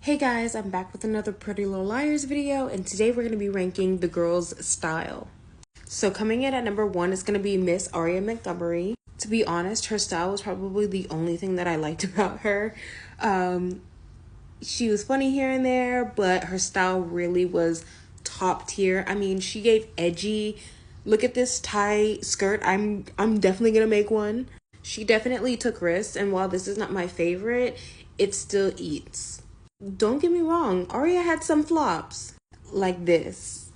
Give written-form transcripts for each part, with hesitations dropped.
Hey guys, I'm back with another Pretty Little Liars video, and today we're going to be ranking the girls' style. So coming in at number 1 is going to be Miss Aria Montgomery. To be honest, her style was probably the only thing that I liked about her. She was funny here and there, but her style really was top tier. I mean, she gave edgy. Look at this tie skirt. I'm definitely going to make one. She definitely took risks, and while this is not my favorite, it still eats. Don't get me wrong, Aria had some flops like this.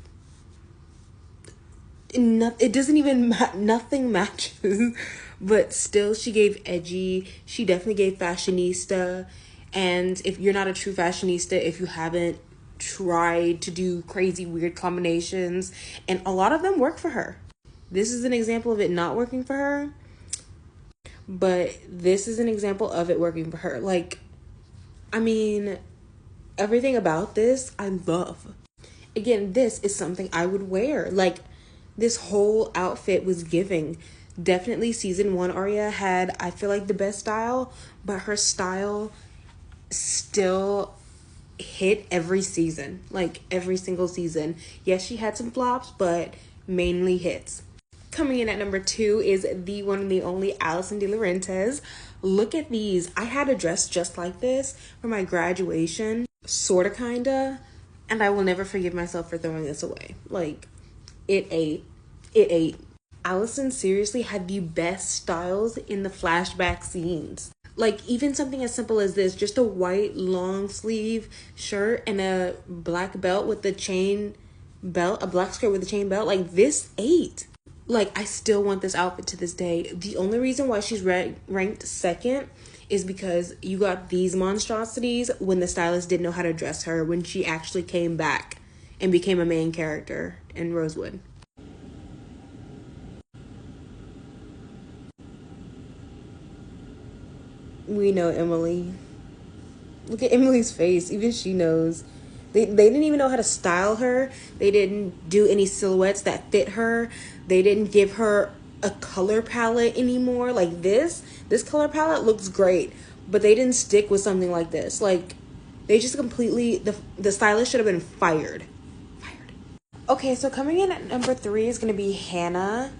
It doesn't even nothing matches, but still she gave edgy. She definitely gave fashionista. And if you're not a true fashionista, if you haven't tried to do crazy weird combinations, and a lot of them work for her. This is an example of it not working for her, but this is an example of it working for her. Like, I mean, everything about this I love. Again, this is something I would wear. Like, this whole outfit was giving. Definitely season 1 Aria had, I feel like, the best style, but her style still hit every season. Like, every single season. Yes, she had some flops, but mainly hits. Coming in at number 2 is the one and the only Alison De Laurentiis. Look at these. I had a dress just like this for my graduation. Sorta, kinda. And I will never forgive myself for throwing this away. Like, it ate. Alison seriously had the best styles in the flashback scenes. Like, even something as simple as this, just a white long sleeve shirt and a black belt with the chain belt, a black skirt with a chain belt. Like, this ate. Like, I still want this outfit to this day. The only reason why she's ranked second is because you got these monstrosities when the stylist didn't know how to dress her when she actually came back and became a main character in Rosewood. We know Emily. Look at Emily's face. Even she knows. They didn't even know how to style her. They didn't do any silhouettes that fit her. They didn't give her a color palette anymore. Like, this color palette looks great, but they didn't stick with something like this. Like, they just completely, the stylist should have been fired. Okay, so coming in at number 3 is going to be Hannah.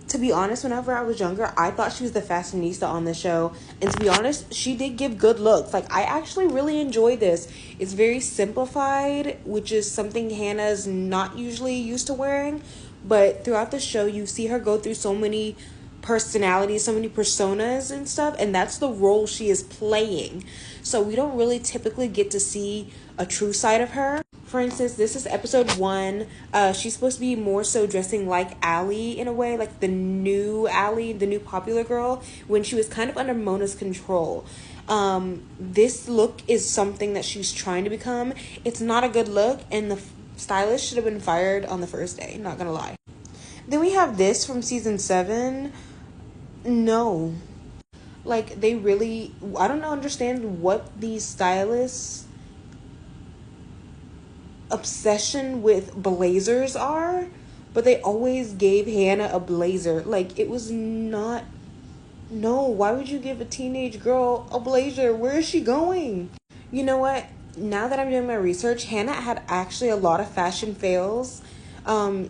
To be honest, whenever I was younger, I thought she was the fashionista on the show. And to be honest, she did give good looks. Like, I actually really enjoy this. It's very simplified, which is something Hannah's not usually used to wearing. But throughout the show, you see her go through so many personalities, so many personas and stuff. And that's the role she is playing. So we don't really typically get to see a true side of her. For instance, this is episode 1. She's supposed to be more so dressing like Allie in a way, like the new Allie, the new popular girl, when she was kind of under Mona's control. This look is something that she's trying to become. It's not a good look, and the stylist should have been fired on the first day, not gonna lie. Then we have this from season 7. No. Like, they really, I don't understand what these stylists' obsession with blazers are, but they always gave Hannah a blazer. Like, it was not, no, why would you give a teenage girl a blazer? Where is she going? You know what? Now that I'm doing my research, Hannah had actually a lot of fashion fails.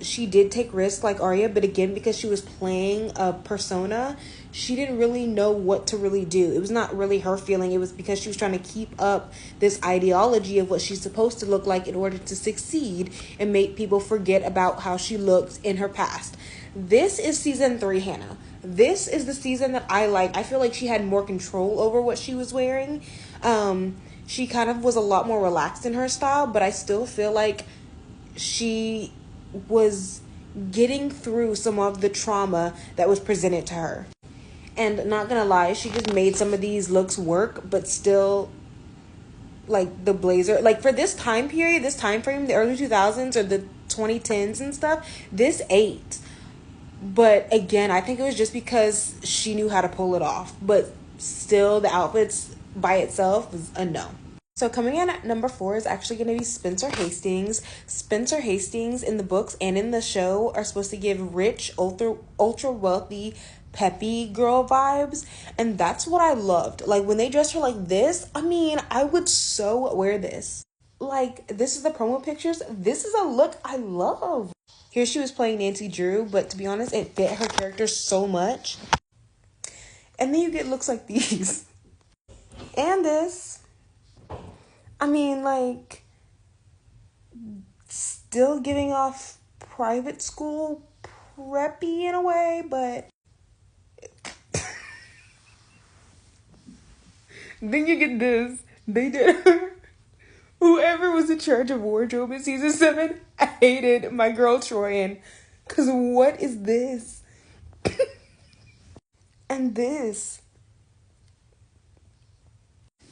She did take risks like Aria, but again, because she was playing a persona, she didn't really know what to really do. It was not really her feeling. It was because she was trying to keep up this ideology of what she's supposed to look like in order to succeed and make people forget about how she looked in her past. This is season 3 Hannah. This is the season that I like. I feel like she had more control over what she was wearing. She kind of was a lot more relaxed in her style, but I still feel like she was getting through some of the trauma that was presented to her. And not gonna lie, she just made some of these looks work, but still, like, the blazer, like, for this time period, this time frame, the early 2000s or the 2010s and stuff, this ate. But again, I think it was just because she knew how to pull it off. But still, the outfits by itself was a no. So coming in at number 4 is actually going to be Spencer Hastings. Spencer Hastings in the books and in the show are supposed to give rich, ultra wealthy peppy girl vibes, and that's what I loved. Like when they dressed her like this, I mean, I would so wear this. Like, this is the promo pictures. This is a look I love. Here she was playing Nancy Drew, but to be honest, it fit her character so much. And then you get looks like these. And this. I mean, like, still giving off private school preppy in a way, but then you get this. They did. Whoever was in charge of wardrobe in season 7, I hated my girl Troyan. Cause what is this? And this.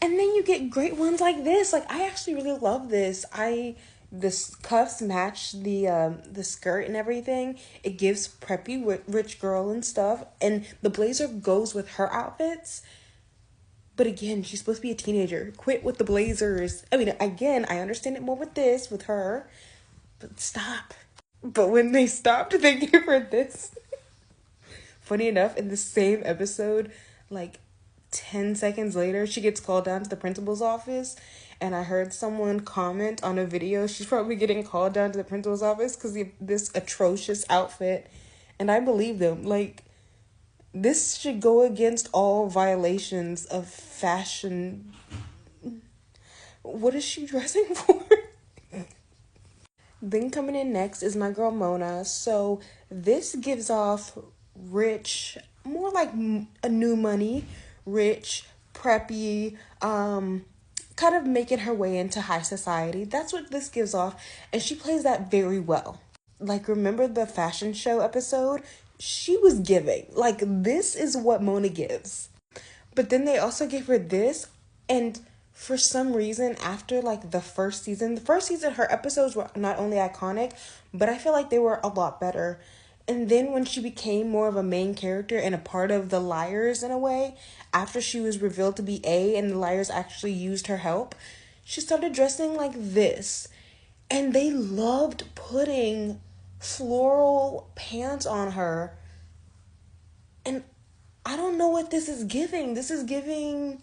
And then you get great ones like this. Like, I actually really love this. This cuffs match the skirt and everything. It gives preppy rich girl and stuff. And the blazer goes with her outfits. But again, she's supposed to be a teenager. Quit with the blazers. I mean, again, I understand it more with this, with her. But stop. But when they stopped, they gave her this. Funny enough, in the same episode, like 10 seconds later, she gets called down to the principal's office. And I heard someone comment on a video, she's probably getting called down to the principal's office because of this atrocious outfit. And I believe them. Like, this should go against all violations of fashion. What is she dressing for? Then coming in next is my girl Mona. So this gives off rich, more like a new money, rich, preppy, kind of making her way into high society. That's what this gives off. And she plays that very well. Like, remember the fashion show episode? She was giving. Like, this is what Mona gives. But then they also gave her this. And for some reason, after, like, the first season, her episodes were not only iconic, but I feel like they were a lot better. And then when she became more of a main character and a part of the Liars in a way, after she was revealed to be A and the Liars actually used her help, she started dressing like this. And they loved putting floral pants on her. And I don't know what this is giving. This is giving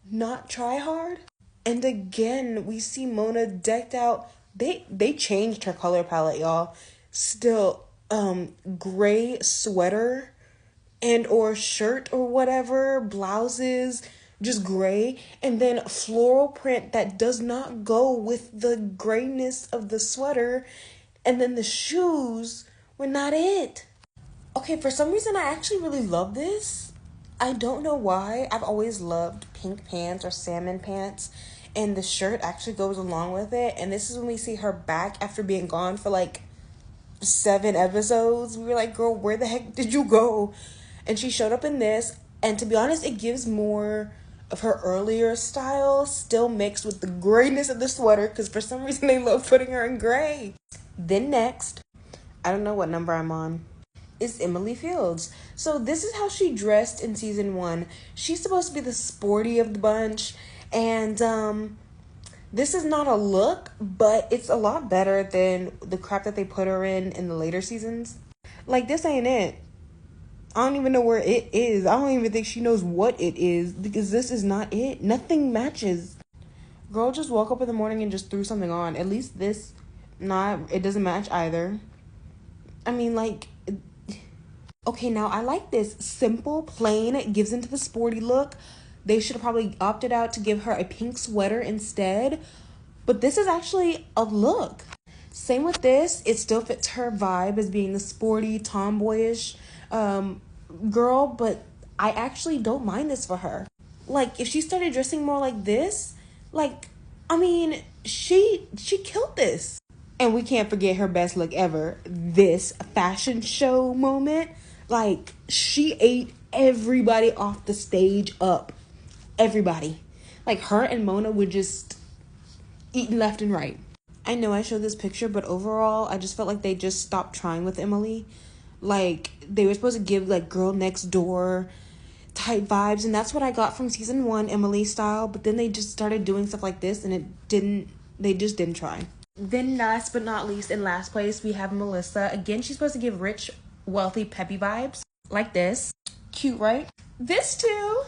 not try hard. And again, we see Mona decked out. They changed her color palette, y'all. Still, gray sweater and or shirt or whatever, blouses, just gray, and then floral print that does not go with the grayness of the sweater, and then the shoes were not it. Okay, for some reason I actually really love this. I don't know why. I've always loved pink pants or salmon pants, and the shirt actually goes along with it. And this is when we see her back after being gone for like 7 episodes. We were like, girl, where the heck did you go? And she showed up in this, and to be honest, it gives more of her earlier style, still mixed with the grayness of the sweater, because for some reason they love putting her in gray. Then next, I don't know what number I'm on, is Emily Fields. So this is how she dressed in season 1. She's supposed to be the sporty of the bunch, and this is not a look, but it's a lot better than the crap that they put her in the later seasons. Like, this ain't it. I don't even know where it is. I don't even think she knows what it is, because this is not it. Nothing matches. Girl just woke up in the morning and just threw something on. At least this, it doesn't match either. I mean, like, okay, now I like this. Simple, plain, it gives into the sporty look. They should have probably opted out to give her a pink sweater instead. But this is actually a look. Same with this. It still fits her vibe as being the sporty, tomboyish girl. But I actually don't mind this for her. Like, if she started dressing more like this, like, I mean, she killed this. And we can't forget her best look ever. This fashion show moment. Like, she ate everybody off the stage up. Everybody. Like, her and Mona were just eating left and right. I know I showed this picture, but overall, I just felt like they just stopped trying with Emily. Like, they were supposed to give, like, girl next door type vibes, and that's what I got from season 1, Emily style, but then they just started doing stuff like this, and they just didn't try. Then last but not least, in last place, we have Melissa. Again, she's supposed to give rich, wealthy, peppy vibes. like this. Cute, right? This too